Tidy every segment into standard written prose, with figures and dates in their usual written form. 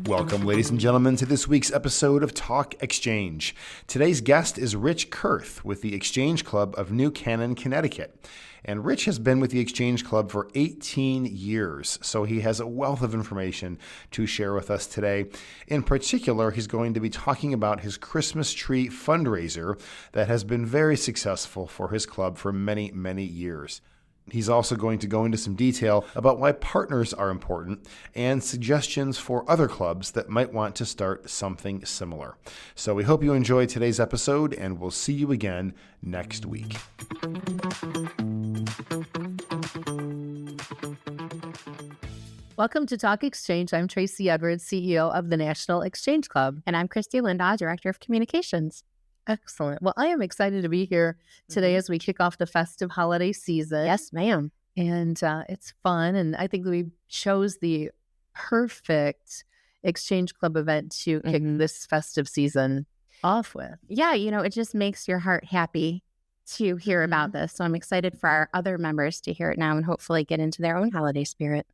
Welcome, ladies and gentlemen, to this week's episode of Talk Exchange. Today's guest is Rich Kurth with the Exchange Club of New Canaan, Connecticut. And Rich has been with the Exchange Club for 18 years, so he has a wealth of information to share with us today. In particular, he's going to be talking about his Christmas tree fundraiser that has been very successful for his club for many, many years. He's also going to go into some detail about why partners are important and suggestions for other clubs that might want to start something similar. So we hope you enjoyed today's episode, and we'll see you again next week. Welcome to Talk Exchange. I'm Tracy Edwards, CEO of the National Exchange Club. And I'm Christy Lindaugh, Director of Communications. Excellent. Well, I am excited to be here today as we kick off the festive holiday season. Yes, ma'am. And it's fun. And I think we chose the perfect Exchange Club event to kick this festive season off with. Yeah, it just makes your heart happy to hear about this. So I'm excited for our other members to hear it now and hopefully get into their own holiday spirit.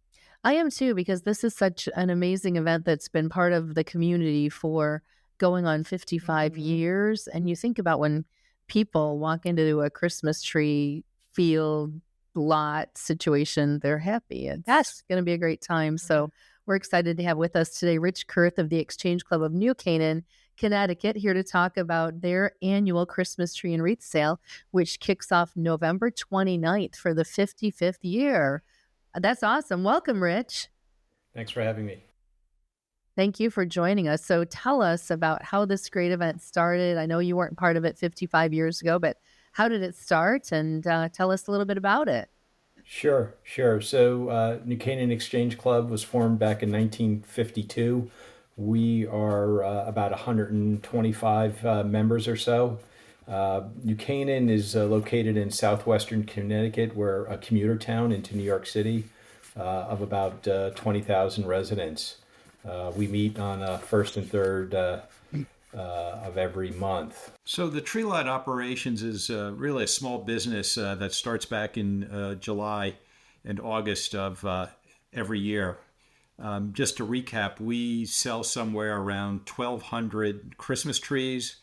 I am too, because this is such an amazing event that's been part of the community for going on 55 years. And you think about when people walk into a Christmas tree field lot situation, they're happy. It's going to be a great time. So we're excited to have with us today Rich Kurth of the Exchange Club of New Canaan, Connecticut, here to talk about their annual Christmas tree and wreath sale, which kicks off November 29th for the 55th year. That's awesome. Welcome, Rich. Thanks for having me. Thank you for joining us. So tell us about how this great event started. I know you weren't part of it 55 years ago, but how did it start? And tell us a little bit about it. Sure. So New Canaan Exchange Club was formed back in 1952. We are about 125 members or so. New Canaan is located in southwestern Connecticut. We're a commuter town into New York City of about 20,000 residents. We meet on first and third of every month. So the Tree Lot Operations is really a small business that starts back in July and August of every year. Just to recap, we sell somewhere around 1,200 Christmas trees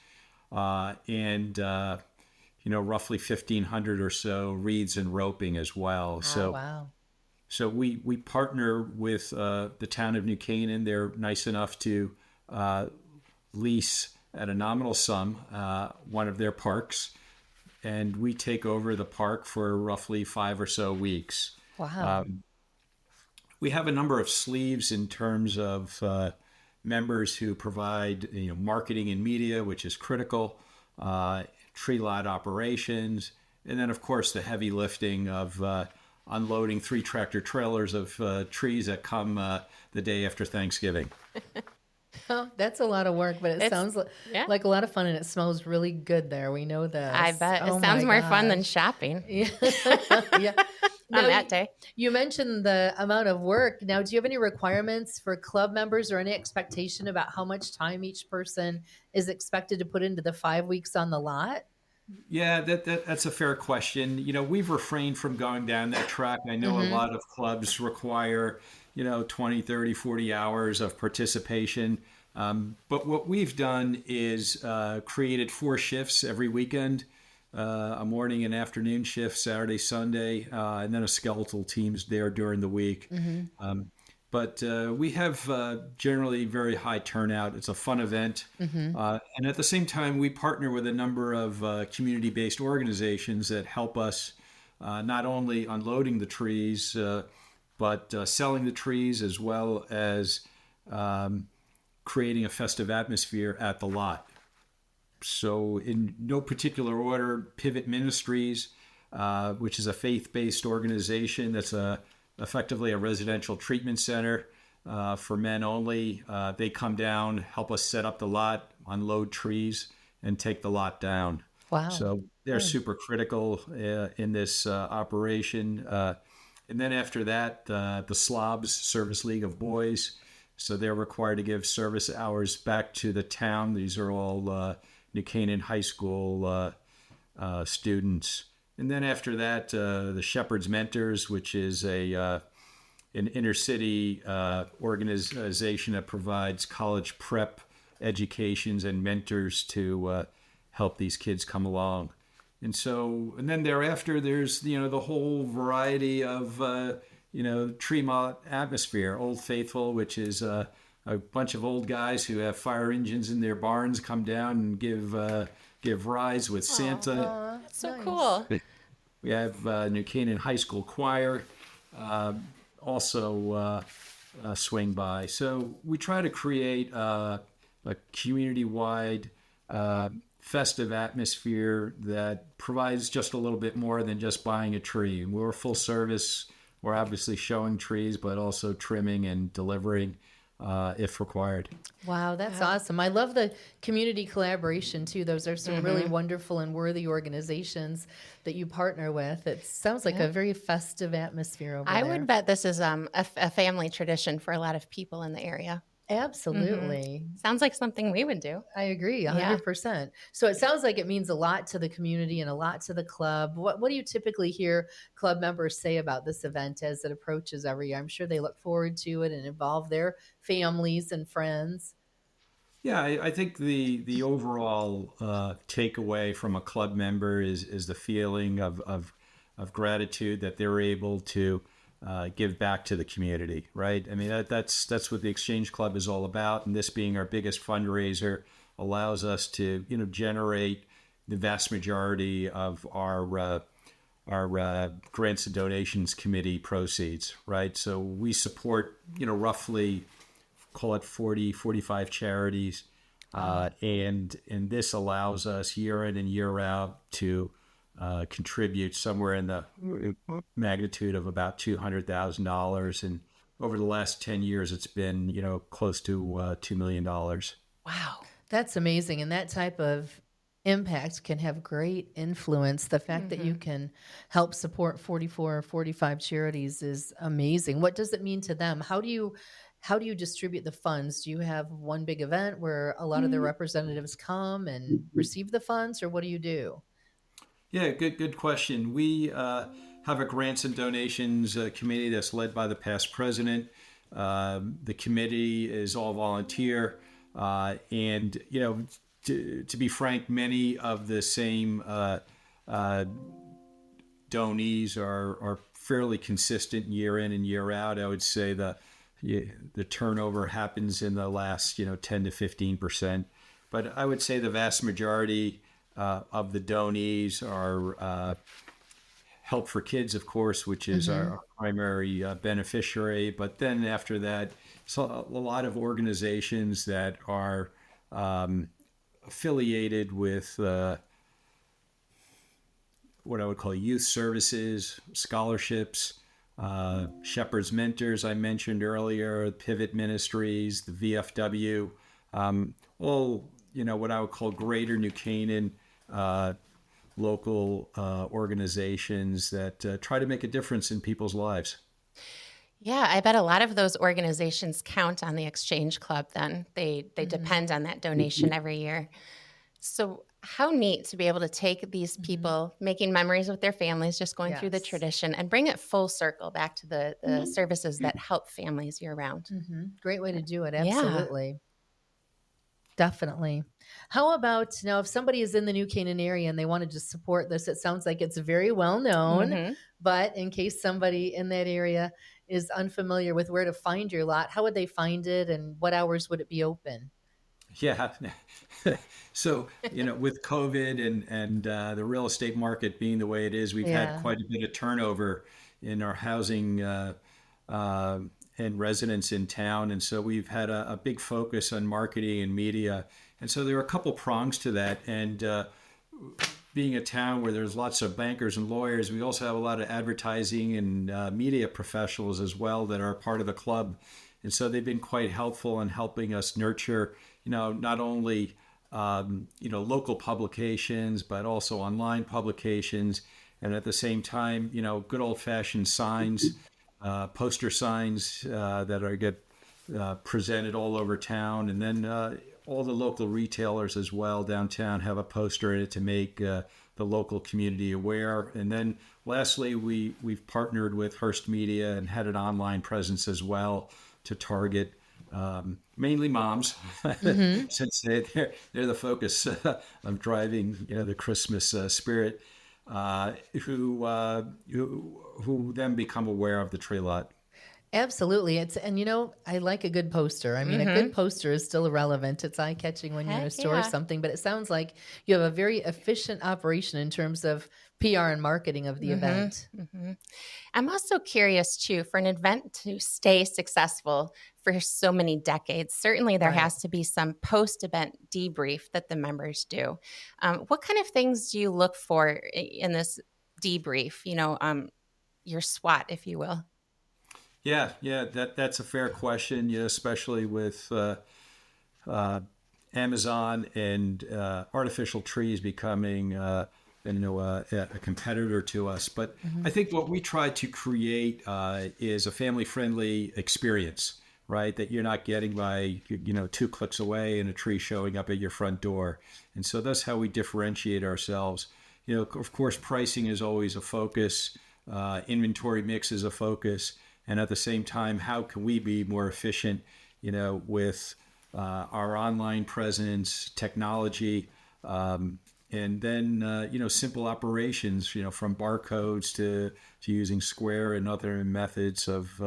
and roughly 1,500 or so wreaths and roping as well. Oh, wow. So we partner with the town of New Canaan. They're nice enough to lease at a nominal sum one of their parks, and we take over the park for roughly 5 or so weeks. Wow. We have a number of sleeves in terms of members who provide marketing and media, which is critical, tree lot operations, and then of course the heavy lifting of unloading 3 tractor trailers of trees that come the day after Thanksgiving. Oh, that's a lot of work, but it sounds like a lot of fun, and it smells really good there. We know that. I bet. It sounds more fun than shopping. Yeah. On that day. You mentioned the amount of work. Now, do you have any requirements for club members or any expectation about how much time each person is expected to put into the 5 weeks on the lot? Yeah, that's a fair question. We've refrained from going down that track. I know a lot of clubs require, 20, 30, 40 hours of participation. But what we've done is created 4 shifts every weekend, a morning and afternoon shift, Saturday, Sunday, and then a skeletal team's there during the week. But we have generally very high turnout. It's a fun event. And at the same time, we partner with a number of community-based organizations that help us not only unloading the trees, but selling the trees, as well as creating a festive atmosphere at the lot. So in no particular order, Pivot Ministries, which is a faith-based organization that's effectively a residential treatment center for men only. They come down, help us set up the lot, unload trees, and take the lot down. Wow. So they're super critical in this operation. And then after that, the Slobs, Service League of Boys. So they're required to give service hours back to the town. These are all New Canaan High School students. And then after that, the Shepherd's Mentors, which is a an inner city organization that provides college prep educations and mentors to help these kids come along. And so, and then thereafter, there's, the whole variety of, Tremont atmosphere, Old Faithful, which is a bunch of old guys who have fire engines in their barns come down and give rides with Santa. That's so nice. cool. We have New Canaan High School Choir also swing by. So we try to create a community-wide festive atmosphere that provides just a little bit more than just buying a tree. We're full service. We're obviously showing trees, but also trimming and delivering if required. Wow, that's awesome. I love the community collaboration too. Those are some really wonderful and worthy organizations that you partner with. It sounds like a very festive atmosphere over there. I would bet this is a family tradition for a lot of people in the area. Absolutely. Sounds like something we would do. I agree 100%. So it sounds like it means a lot to the community and a lot to the club. What do you typically hear club members say about this event as it approaches every year? I'm sure they look forward to it and involve their families and friends. Yeah, I think the overall takeaway from a club member is the feeling of gratitude that they're able to give back to the community, right? I mean, that's what the Exchange Club is all about, and this being our biggest fundraiser allows us to, generate the vast majority of our grants and donations committee proceeds, right? So we support, roughly, call it 45 charities, and this allows us year in and year out to contribute somewhere in the magnitude of about $200,000. And over the last 10 years, it's been, close to $2 million. Wow. That's amazing. And that type of impact can have great influence. The fact that you can help support 44 or 45 charities is amazing. What does it mean to them? How do you distribute the funds? Do you have one big event where a lot of the representatives come and receive the funds, or what do you do? Yeah, good question. We have a grants and donations committee that's led by the past president. The committee is all volunteer, and to be frank, many of the same donees are fairly consistent year in and year out. I would say the turnover happens in the last 10 to 15%, but I would say the vast majority of the donees are Help for Kids, of course, which is our primary beneficiary. But then after that, so a lot of organizations that are affiliated with what I would call youth services, scholarships, Shepherd's Mentors, I mentioned earlier, Pivot Ministries, the VFW, all, what I would call greater New Canaan local organizations that try to make a difference in people's lives. Yeah, I bet a lot of those organizations count on the Exchange Club then. They depend on that donation every year. So how neat to be able to take these people making memories with their families, just going through the tradition, and bring it full circle back to the services that help families year round. Great way to do it. Absolutely. Definitely. How about now, if somebody is in the New Canaan area and they wanted to support this, it sounds like it's very well known, but in case somebody in that area is unfamiliar with where to find your lot, how would they find it and what hours would it be open? Yeah. So, with COVID and the real estate market being the way it is, we've had quite a bit of turnover in our housing and residents in town. And so we've had a big focus on marketing and media. And so there are a couple prongs to that. And being a town where there's lots of bankers and lawyers, we also have a lot of advertising and media professionals as well that are part of the club. And so they've been quite helpful in helping us nurture, not only, local publications, but also online publications. And at the same time, good old fashioned signs, poster signs that get presented all over town. And then all the local retailers as well downtown have a poster in it to make the local community aware. And then Lastly, we've partnered with Hearst Media and had an online presence as well to target mainly moms, since they're the focus of driving the Christmas spirit, who then become aware of the tree lot. Absolutely. And I like a good poster. I mean, a good poster is still relevant. It's eye-catching when you're in a Heck store or yeah. something, but it sounds like you have a very efficient operation in terms of PR and marketing of the event. I'm also curious too, for an event to stay successful for so many decades, certainly there Right. has to be some post-event debrief that the members do. What kind of things do you look for in this debrief? Your SWOT, if you will. Yeah, that's a fair question. Especially with Amazon and artificial trees becoming a competitor to us. But I think what we try to create is a family-friendly experience, right? That you're not getting by 2 clicks away and a tree showing up at your front door. And so that's how we differentiate ourselves. Of course, pricing is always a focus. Inventory mix is a focus. And at the same time, how can we be more efficient, with our online presence, technology, and then simple operations, from barcodes to using Square and other methods of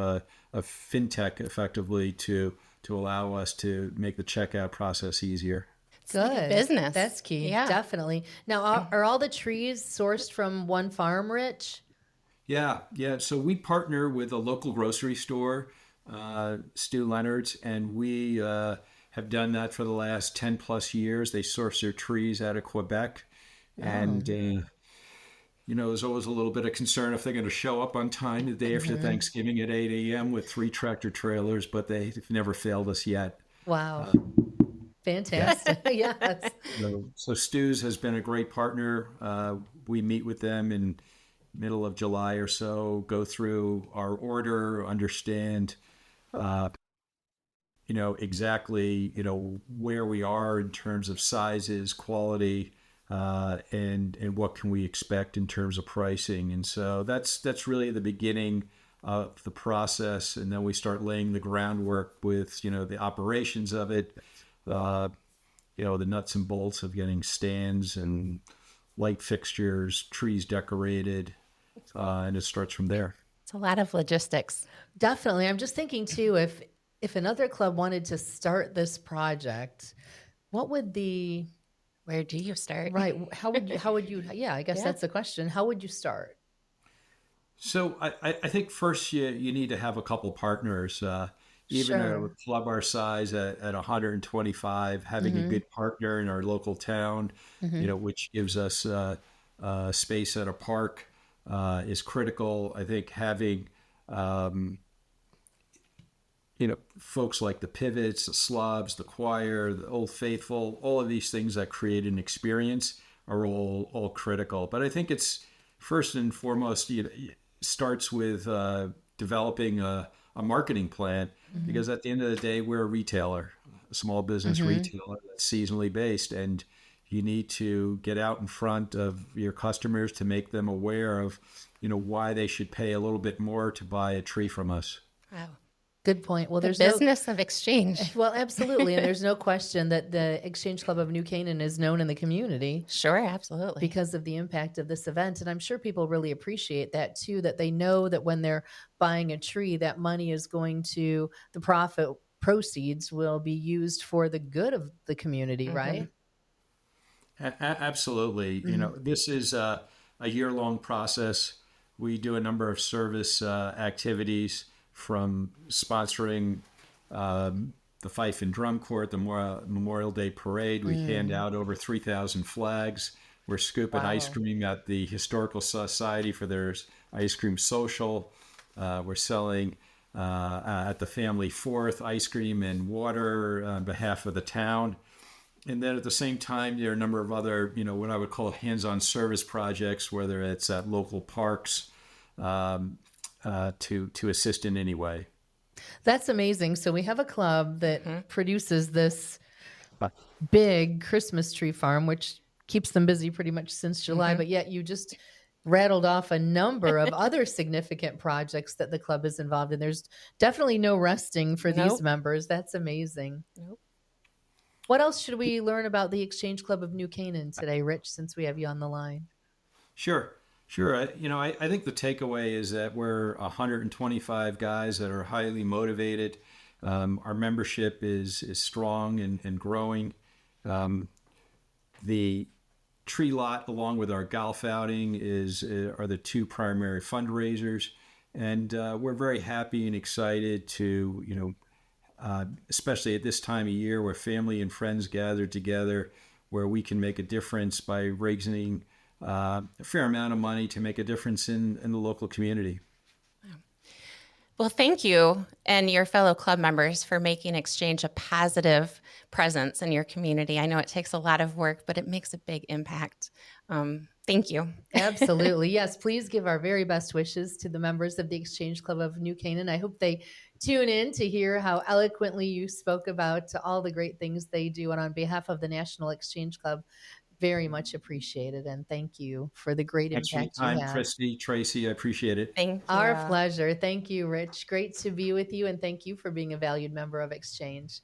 fintech effectively to allow us to make the checkout process easier. It's like a Good. business. That's key. Yeah. Definitely. Now, are all the trees sourced from one farm, Rich? Yeah. So we partner with a local grocery store, Stu Leonard's, and we have done that for the last 10 plus years. They source their trees out of Quebec. And, there's always a little bit of concern if they're going to show up on time the day after Thanksgiving at 8 a.m. with 3 tractor trailers, but they've never failed us yet. Wow. Fantastic. Yes. So Stu's has been a great partner. We meet with them in middle of July or so, go through our order, understand, exactly, where we are in terms of sizes, quality, and what can we expect in terms of pricing. And so that's really the beginning of the process. And then we start laying the groundwork with, the operations of it, the nuts and bolts of getting stands and light fixtures, trees decorated, and it starts from there. It's a lot of logistics. Definitely. I'm just thinking too, if another club wanted to start this project, what would Where do you start? right? How would you, yeah, I guess Yeah. that's the question. How would you start? So I think first you need to have a couple partners. Even Sure. a club our size at 125, having a good partner in our local town, which gives us space at a park, is critical. I think having folks like the Pivots, the Slobs, the Choir, the Old Faithful, all of these things that create an experience are all critical. But I think it's first and foremost, starts with developing a marketing plan, because at the end of the day, we're a retailer, a small business retailer that's seasonally based, and you need to get out in front of your customers to make them aware of, why they should pay a little bit more to buy a tree from us. Wow. Good point. Well, The there's business of exchange. well, absolutely. And there's no question that the Exchange Club of New Canaan is known in the community Sure, absolutely. because of the impact of this event. And I'm sure people really appreciate that too, that they know that when they're buying a tree, that money is going to, the profit proceeds will be used for the good of the community, right? Absolutely. This is a year-long process. We do a number of service activities, from sponsoring the Fife and Drum Court, the Memorial Day Parade. We hand out over 3,000 flags. We're scooping ice cream at the Historical Society for their ice cream social. We're selling at the Family Fourth ice cream and water on behalf of the town. And then at the same time, there are a number of other, what I would call hands-on service projects, whether it's at local parks, to assist in any way. That's amazing. So we have a club that produces this big Christmas tree farm, which keeps them busy pretty much since July, but yet you just rattled off a number of other significant projects that the club is involved in. There's definitely no resting for these Nope. members. That's amazing. Nope. What else should we learn about the Exchange Club of New Canaan today, Rich, since we have you on the line? Sure, sure. I think the takeaway is that we're 125 guys that are highly motivated. Our membership is strong and growing. The tree lot, along with our golf outing, are the two primary fundraisers, and we're very happy and excited to especially at this time of year where family and friends gather together, where we can make a difference by raising a fair amount of money to make a difference in the local community. Well, thank you and your fellow club members for making Exchange a positive presence in your community. I know it takes a lot of work, but it makes a big impact. Thank you. Absolutely. Yes, please give our very best wishes to the members of the Exchange Club of New Canaan. I hope they tune in to hear how eloquently you spoke about all the great things they do. And on behalf of the National Exchange Club, very much appreciated. And thank you for the great Thanks for your impact you time, had. Tracy. I appreciate it. Thank you. Our pleasure. Thank you, Rich. Great to be with you. And thank you for being a valued member of Exchange.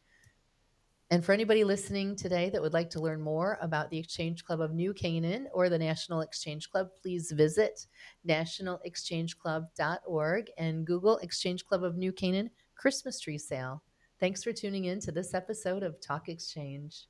And for anybody listening today that would like to learn more about the Exchange Club of New Canaan or the National Exchange Club, please visit nationalexchangeclub.org and Google Exchange Club of New Canaan Christmas Tree Sale. Thanks for tuning in to this episode of Talk Exchange.